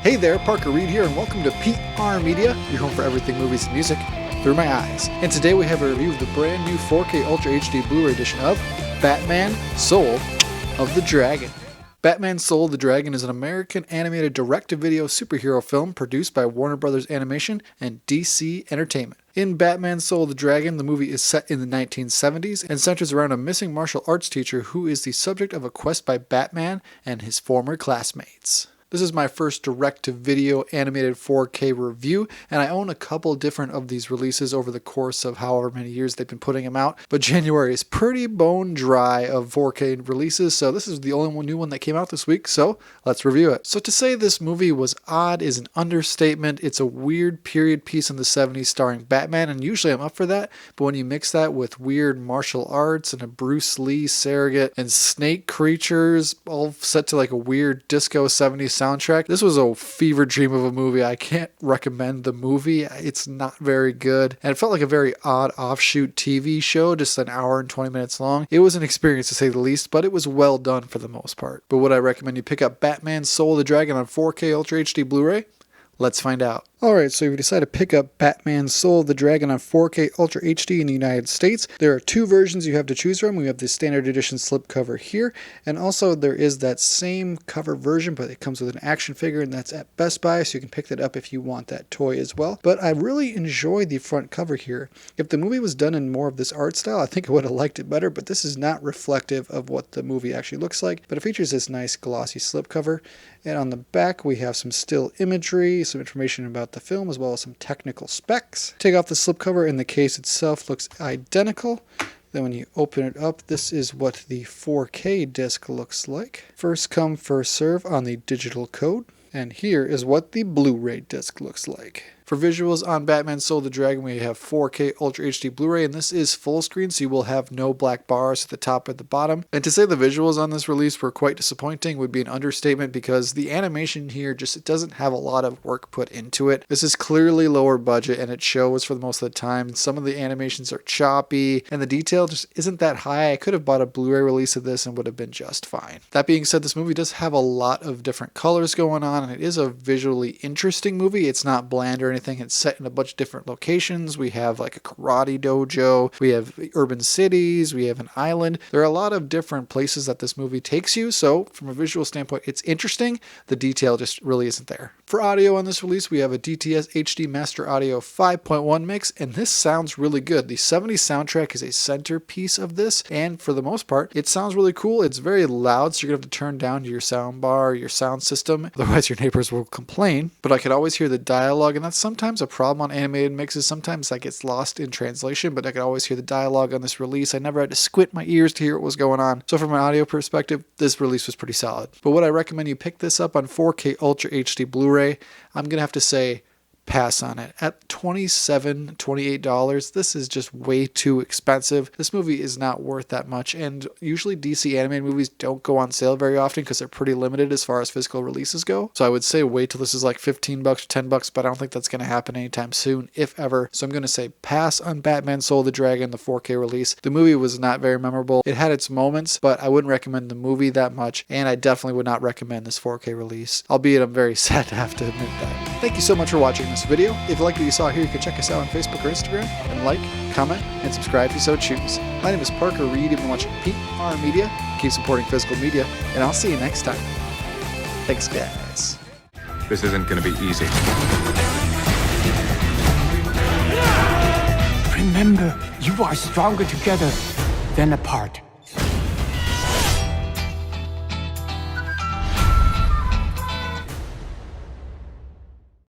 Hey there, Parker Reed here, and welcome to PR Media, your home for everything movies and music through my eyes. And today we have a review of the brand new 4K Ultra HD Blu-ray edition of Batman Soul of the Dragon. Batman Soul of the Dragon is an American animated direct-to-video superhero film produced by Warner Bros. Animation and DC Entertainment. In Batman Soul of the Dragon, the movie is set in the 1970s and centers around a missing martial arts teacher who is the subject of a quest by Batman and his former classmates. This is my first direct-to-video animated 4K review, and I own a couple different of these releases over the course of however many years they've been putting them out, but January is pretty bone dry of 4K releases, so this is the only new one that came out this week, so let's review it. So to say this movie was odd is an understatement. It's a weird period piece in the 70s starring Batman, and usually I'm up for that, but when you mix that with weird martial arts and a Bruce Lee surrogate and snake creatures all set to like a weird disco 70s soundtrack. This was a fever dream of a movie. I can't recommend the movie. It's not very good. And it felt like a very odd offshoot TV show, just an hour and 20 minutes long. It was an experience to say the least, but it was well done for the most part. But would I recommend you pick up Batman Soul of the Dragon on 4K Ultra HD Blu-ray? Let's find out. Alright, so if you decide to pick up Batman Soul of the Dragon on 4K Ultra HD in the United States, there are two versions you have to choose from. We have the standard edition slipcover here, and also there is that same cover version, but it comes with an action figure, and that's at Best Buy, so you can pick that up if you want that toy as well. But I really enjoy the front cover here. If the movie was done in more of this art style, I think I would have liked it better, but this is not reflective of what the movie actually looks like. But it features this nice glossy slipcover, and on the back we have some still imagery, some information about the film, as well as some technical specs. Take off the slipcover and the case itself looks identical. Then when you open it up, this is what the 4K disc looks like. First come, first serve on the digital code. And here is what the Blu-ray disc looks like. For visuals on Batman Soul of the Dragon, we have 4K Ultra HD Blu-ray, and this is full screen, so you will have no black bars at the top or the bottom. And to say the visuals on this release were quite disappointing would be an understatement, because the animation here just doesn't have a lot of work put into it. This is clearly lower budget, and it shows for the most of the time. Some of the animations are choppy, and the detail just isn't that high. I could have bought a Blu-ray release of this and would have been just fine. That being said, this movie does have a lot of different colors going on, and it is a visually interesting movie. It's not bland or anything. It's set in a bunch of different locations. We have like a karate dojo, we have urban cities, we have an island. There are a lot of different places that this movie takes you, so from a visual standpoint, it's interesting. The detail just really isn't there. For audio on this release, we have a DTS HD Master Audio 5.1 mix, and this sounds really good. The 70s soundtrack is a centerpiece of this, and for the most part, it sounds really cool. It's very loud, so you're going to have to turn down your sound bar, your sound system, otherwise your neighbors will complain. But I could always hear the dialogue, and that's sometimes a problem on animated mixes. Sometimes that gets lost in translation, but I could always hear the dialogue on this release. I never had to squint my ears to hear what was going on. So from an audio perspective, this release was pretty solid. But would I recommend you pick this up on 4K Ultra HD Blu-ray? I'm going to have to say pass on it. At $27, $28, this is just way too expensive. This movie is not worth that much, and usually DC animated movies don't go on sale very often because they're pretty limited as far as physical releases go. So I would say wait till this is like $15 or $10, but I don't think that's going to happen anytime soon, if ever. So I'm going to say pass on Batman Soul of the Dragon, the 4K release. The movie was not very memorable. It had its moments, but I wouldn't recommend the movie that much, and I definitely would not recommend this 4K release, albeit I'm very sad to have to admit that. Thank you so much for watching this video. If you like what you saw here, you can check us out on Facebook or Instagram, and like, comment, and subscribe if you so choose. My name is Parker Reed. You've been watching PR Media. Keep supporting physical media, and I'll see you next time. Thanks, guys. This isn't going to be easy. Remember, you are stronger together than apart.